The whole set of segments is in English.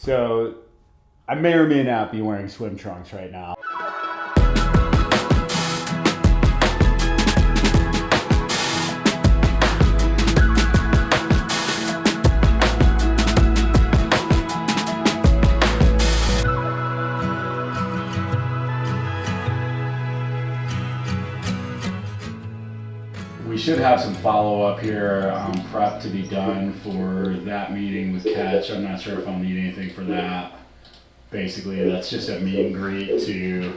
So I may or may not be wearing swim trunks right now. We should have some follow-up here, prep to be done for that meeting with Catch. I'm not sure if I'll need anything for that. Basically, that's just a meet and greet to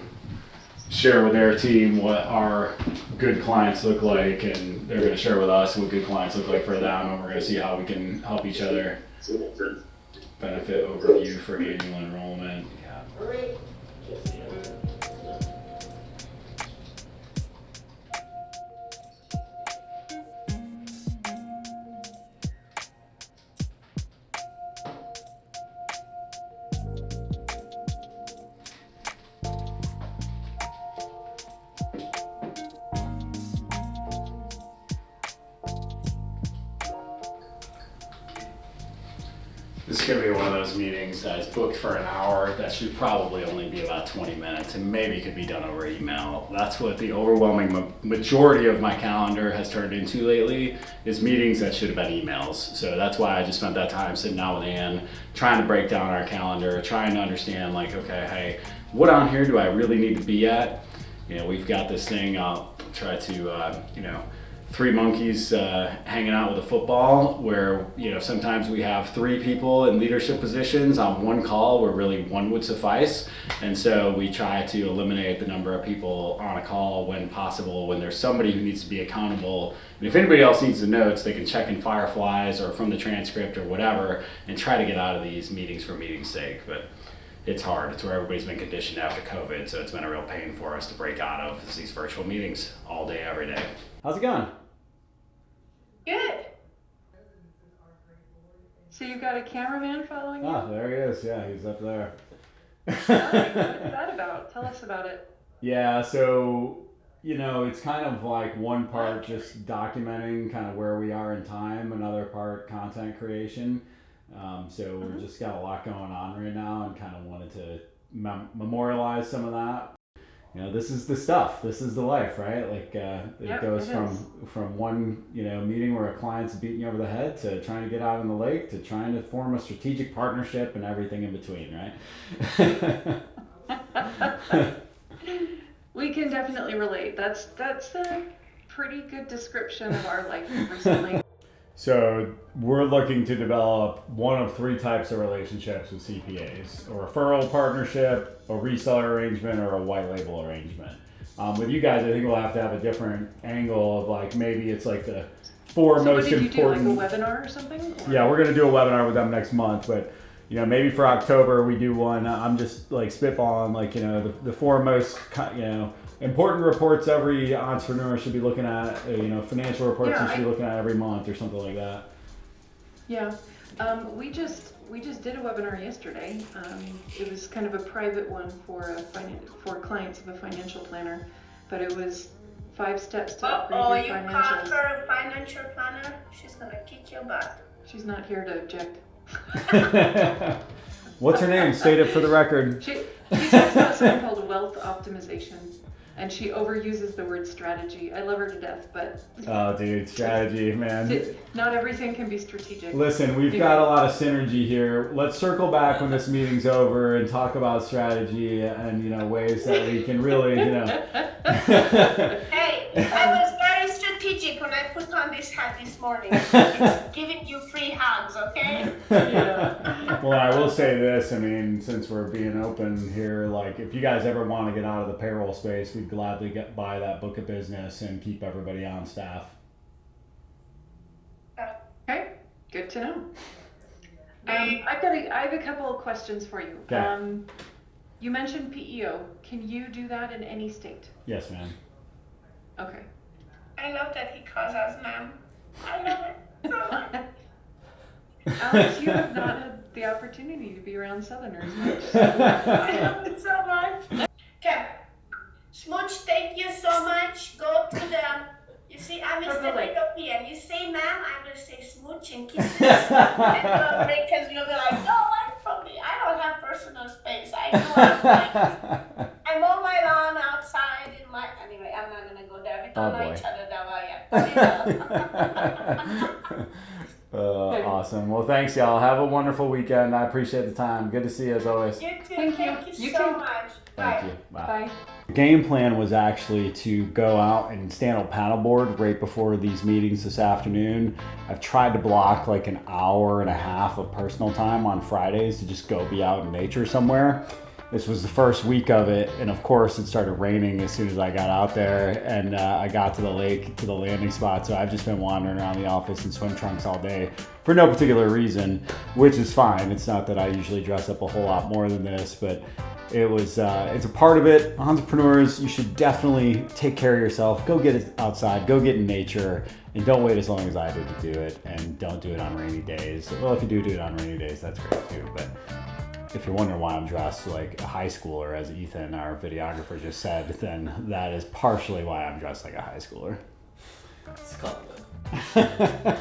share with their team what our good clients look like, and they're going to share with us what good clients look like for them, and we're going to see how we can help each other. Benefit overview for annual enrollment. Yeah. This is going to be one of those meetings that's booked for an hour. That should probably only be about 20 minutes and maybe could be done over email. That's what the overwhelming majority of my calendar has turned into lately, is meetings that should have been emails. So that's why I just spent that time sitting down with Ann, trying to break down our calendar, trying to understand like, okay, hey, what on here do I really need to be at? You know, we've got this thing, I'll try to, three monkeys hanging out with a football, where sometimes we have three people in leadership positions on one call where really one would suffice, and so we try to eliminate the number of people on a call when possible, when there's somebody who needs to be accountable. And if anybody else needs the notes, they can check in Fireflies or from the transcript or whatever and try to get out of these meetings for meeting's sake. But it's hard. It's where everybody's been conditioned after COVID, so it's been a real pain for us to break out of these virtual meetings all day, every day. How's it going? Good. So you've got a cameraman following you? Ah, there he is. Yeah, he's up there. What is that about? Tell us about it. Yeah, so, it's kind of like one part just documenting kind of where we are in time, another part content creation. So we've just got a lot going on right now and kind of wanted to memorialize some of that. This is the stuff. This is the life, right? Like it goes from one meeting where a client's beating you over the head to trying to get out on the lake to trying to form a strategic partnership and everything in between, right? We can definitely relate. That's a pretty good description of our life recently. So we're looking to develop one of three types of relationships with CPAs: a referral partnership, a reseller arrangement, or a white label arrangement. With you guys, I think we'll have to have a different angle of like, maybe it's like the four most important. So what did you do, like a webinar or something? Or? Yeah, we're going to do a webinar with them next month, but maybe for October we do one. I'm just like spitballing, like, the four most, important reports every entrepreneur should be looking at, financial reports you should be looking at every month or something like that. Yeah. We just did a webinar yesterday. It was kind of a private one for clients of a financial planner, but it was 5 steps to upgrade your financials. You caught her a financial planner? She's gonna kick your butt. She's not here to object. What's her name? State it for the record. She talks about something called wealth optimization, and she overuses the word strategy. I love her to death, but... Oh, dude, strategy, man. Not everything can be strategic. Listen, we've got a lot of synergy here. Let's circle back when this meeting's over and talk about strategy and, ways that we can really, Hey, I was very strategic when I put on this hat this morning. It's giving you free hugs, okay? Yeah. Well, I will say this, since we're being open here, like, if you guys ever want to get out of the payroll space, we'd gladly buy that book of business and keep everybody on staff. Okay, good to know. I have a couple of questions for you. Okay. You mentioned PEO. Can you do that in any state? Yes, ma'am. Okay. I love that he calls us ma'am. I love it so much. Alex, you have not had the opportunity to be around Southerners much. I love it so much. Okay. Smooch, thank you so much. Go to you see, I'm stepping up here. You say ma'am, I'm going to say smooch and kisses. And the Americans will be like, no, one from me. I I mow my lawn outside in my, anyway, I'm not gonna go there. We don't know each other that well yet. Awesome. Well, thanks, y'all. Have a wonderful weekend. I appreciate the time. Good to see you as always. You too. Thank Thank you. you You so too. much. Thank Bye. you. Bye. Bye. The game plan was actually to go out and stand on paddleboard right before these meetings this afternoon. I've tried to block like an hour and a half of personal time on Fridays to just go be out in nature somewhere. This was the first week of it, and of course it started raining as soon as I got out there, and I got to the lake, to the landing spot, so I've just been wandering around the office in swim trunks all day for no particular reason, which is fine. It's not that I usually dress up a whole lot more than this, but it was, it's a part of it. Entrepreneurs, you should definitely take care of yourself. Go get it outside, go get in nature, and don't wait as long as I did to do it, and don't do it on rainy days. Well, if you do it on rainy days, that's great too, but if you're wondering why I'm dressed like a high schooler, as Ethan, our videographer, just said, then that is partially why I'm dressed like a high schooler. It's called that.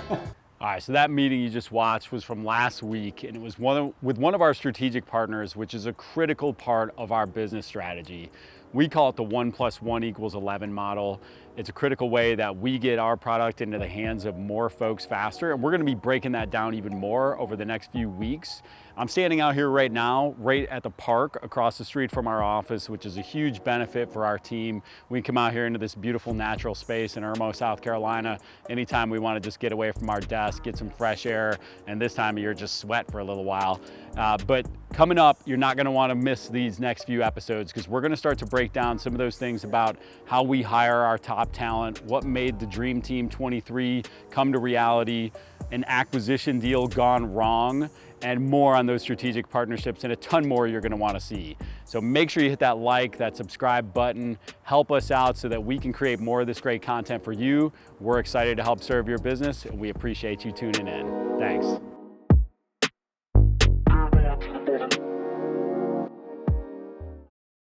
All right, so that meeting you just watched was from last week, and it was with one of our strategic partners, which is a critical part of our business strategy. We call it the 1 + 1 = 11 model. It's a critical way that we get our product into the hands of more folks faster, and we're gonna be breaking that down even more over the next few weeks. I'm standing out here right now, right at the park across the street from our office, which is a huge benefit for our team. We come out here into this beautiful natural space in Irmo, South Carolina, anytime we wanna just get away from our desk, get some fresh air, and this time of year, just sweat for a little while. But coming up, you're not gonna wanna miss these next few episodes, because we're gonna start to break down some of those things about how we hire our top talent, what made the Dream Team 23 come to reality, an acquisition deal gone wrong, and more on those strategic partnerships, and a ton more you're gonna wanna see. So make sure you hit that like, that subscribe button, help us out so that we can create more of this great content for you. We're excited to help serve your business, and we appreciate you tuning in. Thanks.